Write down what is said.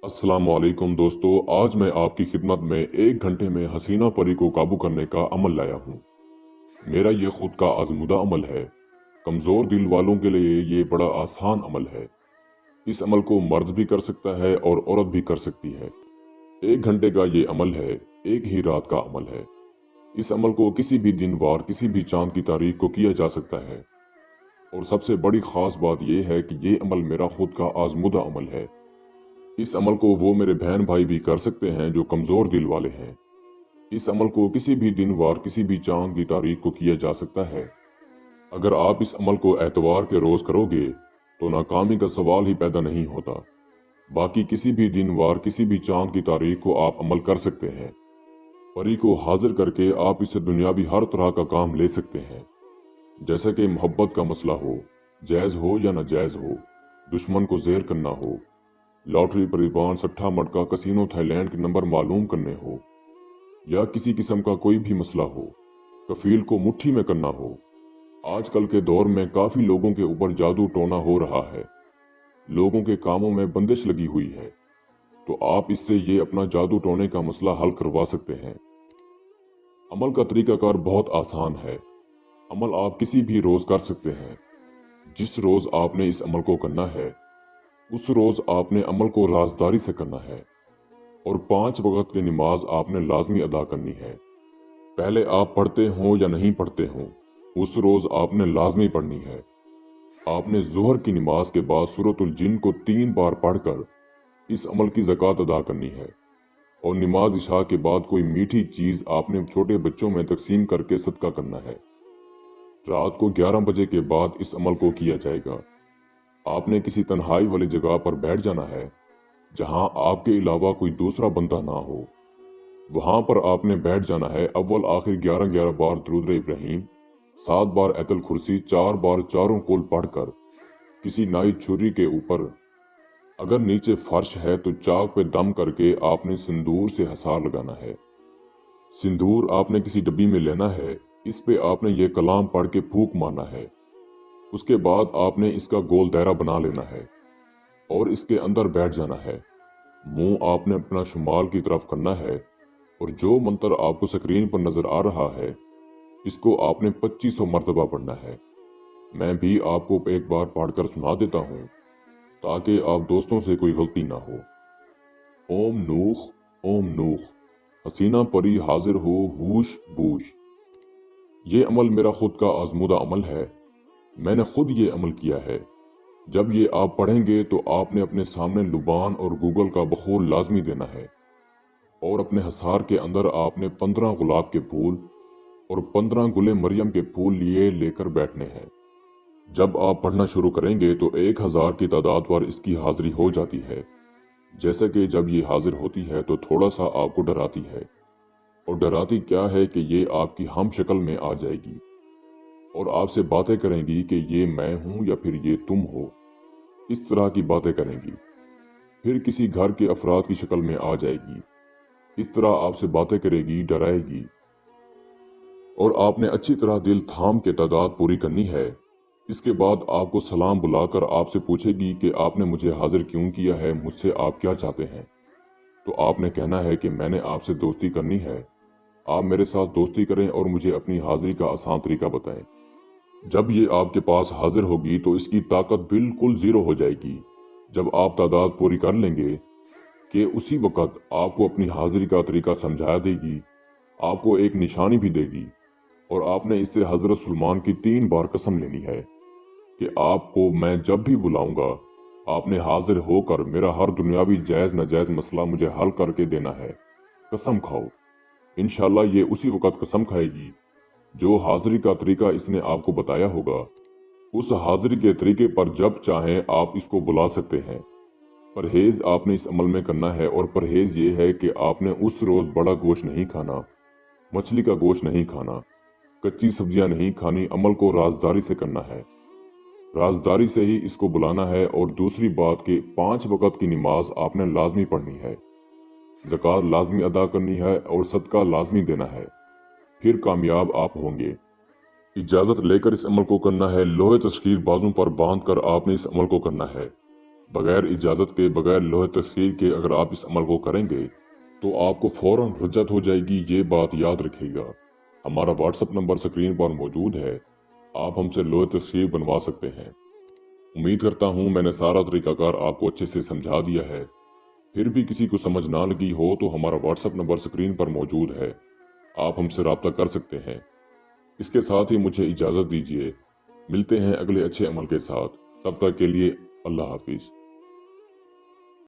अस्सलाम वालेकुम दोस्तों। आज मैं आपकी खिदमत में 1 घंटे में हसीना परी को काबू करने का अमल लाया हूँ। मेरा ये खुद का आजमूदा अमल है। कमज़ोर दिल वालों के लिए ये बड़ा आसान अमल है। इस अमल को मर्द भी कर सकता है और औरत भी कर सकती है। 1 घंटे का ये अमल है, एक ही रात का अमल है। इस अमल को किसी भी दिन वार किसी भी चांद की तारीख को किया जा सकता है। और सबसे बड़ी खास बात यह है कि ये अमल मेरा खुद का आजमूदा अमल है। इस अमल को वो मेरे बहन भाई भी कर सकते हैं जो कमज़ोर दिल वाले हैं। इस अमल को किसी भी दिन वार किसी भी चांद की तारीख को किया जा सकता है। अगर आप इस अमल को एतवार के रोज़ करोगे तो नाकामी का सवाल ही पैदा नहीं होता। बाकी किसी भी दिन वार किसी भी चांद की तारीख को आप अमल कर सकते हैं। परी को हाजिर करके आप इससे दुनियावी हर तरह का काम ले सकते हैं, जैसे कि मोहब्बत का मसला हो, जायज़ हो या नाजायज़ हो, दुश्मन को ज़ेर करना हो, लॉटरी परिवहन सट्टा मटका कसिनो थाईलैंड के नंबर मालूम करने हो, या किसी किस्म का कोई भी मसला हो, कफील को मुट्ठी में करना हो। आजकल के दौर में काफ़ी लोगों के ऊपर जादू टोना हो रहा है। लोगों के कामों में बंदिश लगी हुई है, तो आप इससे ये अपना जादू टोने का मसला हल करवा सकते हैं। अमल का तरीकाकार बहुत आसान है। अमल आप किसी भी रोज़ कर सकते हैं। जिस रोज़ आपने इस अमल को करना है उस रोज़ आपने अमल को राजदारी से करना है और 5 वक्त की नमाज आपने लाजमी अदा करनी है। पहले आप पढ़ते हो या नहीं पढ़ते हो, उस रोज़ आपने लाजमी पढ़नी है। आपने ज़ोहर की नमाज के बाद सूरतुल जिन को 3 बार पढ़कर इस अमल की ज़कात अदा करनी है और नमाज इशा के बाद कोई मीठी चीज़ आपने छोटे बच्चों में तकसीम करके सदका करना है। रात को 11 बजे के बाद इस अमल को किया जाएगा। आपने किसी तन्हाई वाली जगह पर बैठ जाना है जहां आपके अलावा कोई दूसरा बंदा ना हो। वहां पर आपने बैठ जाना है। अव्वल आखिर 11-11 बार दुरूद इब्राहिम, 7 बार ऐतल कुर्सी, 4 बार चारों कुल पढ़कर किसी नाई छुरी के ऊपर, अगर नीचे फर्श है तो चाक पे दम करके आपने सिंदूर से हसार लगाना है। सिंदूर आपने किसी डब्बी में लेना है। इस पे आपने ये कलाम पढ़ के फूंक मारना है। उसके बाद आपने इसका गोल दायरा बना लेना है और इसके अंदर बैठ जाना है। मुंह आपने अपना शुमाल की तरफ करना है और जो मंत्र आपको स्क्रीन पर नजर आ रहा है इसको आपने 2500 मरतबा पढ़ना है। मैं भी आपको एक बार पढ़कर सुना देता हूँ ताकि आप दोस्तों से कोई गलती ना हो। ओम नूख, ओम नूख, हसीना परी हाजिर हो हूश बूश। ये अमल मेरा खुद का आजमूदा अमल है। मैंने खुद ये अमल किया है। जब ये आप पढ़ेंगे तो आपने अपने सामने लुबान और गूगल का बखूर लाजमी देना है और अपने हसार के अंदर आपने 15 गुलाब के फूल और 15 गुले मरियम के फूल लिए लेकर बैठने हैं। जब आप पढ़ना शुरू करेंगे तो 1000 की तादाद पर इसकी हाजिरी हो जाती है। जैसे कि जब ये हाजिर होती है तो थोड़ा सा आपको डराती है, और डराती क्या है कि ये आपकी हम शक्ल में आ जाएगी और आपसे बातें करेंगी कि ये मैं हूं या फिर ये तुम हो। इस तरह की बातें करेंगी। फिर किसी घर के अफराद की शक्ल में आ जाएगी। इस तरह आपसे बातें करेगी, डराएगी, और आपने अच्छी तरह दिल थाम के तादाद पूरी करनी है। इसके बाद आपको सलाम बुलाकर आपसे पूछेगी कि आपने मुझे हाजिर क्यों किया है, मुझसे आप क्या चाहते हैं। तो आपने कहना है कि मैंने आपसे दोस्ती करनी है, आप मेरे साथ दोस्ती करें और मुझे अपनी हाजिरी का आसान तरीका बताएं। जब ये आपके पास हाजिर होगी तो इसकी ताकत बिल्कुल ज़ीरो हो जाएगी। जब आप तादाद पूरी कर लेंगे कि उसी वक्त आपको अपनी हाजिरी का तरीका समझा देगी, आपको एक निशानी भी देगी और आपने इससे हजरत सुलेमान की 3 बार कसम लेनी है कि आपको मैं जब भी बुलाऊंगा आपने हाजिर होकर मेरा हर दुनियावी जायज़ नाजायज़ मसला मुझे हल करके देना है। कसम खाओ। इंशाल्लाह ये उसी वक्त कसम खाएगी जो हाजिरी का तरीका इसने आपको बताया होगा। उस हाजिरी के तरीके पर जब चाहें आप इसको बुला सकते हैं। परहेज आपने इस अमल में करना है और परहेज ये है कि आपने उस रोज बड़ा गोश्त नहीं खाना, मछली का गोश्त नहीं खाना, कच्ची सब्जियां नहीं खानी। अमल को राजदारी से करना है, राजदारी से ही इसको बुलाना है। और दूसरी बात कि 5 वक्त की नमाज आपने लाजमी पढ़नी है, ज़कात लाजमी अदा करनी है और सदका लाजमी देना है। फिर कामयाब आप होंगे। इजाज़त लेकर इस अमल को करना है। लोहे तस्कीर बाजू पर बांध कर आपने इस अमल को करना है। बगैर इजाज़त के, बगैर लोहे तस्खीर के अगर आप इस अमल को करेंगे तो आपको फ़ौरन रज्जत हो जाएगी। ये बात याद रखिएगा। हमारा व्हाट्सएप नंबर स्क्रीन पर मौजूद है, आप हमसे लोहे तस्खीर बनवा सकते हैं। उम्मीद करता हूँ मैंने सारा तरीकाकार आपको अच्छे से समझा दिया है। फिर भी किसी को समझ ना लगी हो तो हमारा व्हाट्सएप नंबर स्क्रीन पर मौजूद है, आप हमसे रब्ता कर सकते हैं। इसके साथ ही मुझे इजाज़त दीजिए। मिलते हैं अगले अच्छे अमल के साथ। तब तक के लिए अल्लाह हाफिज़।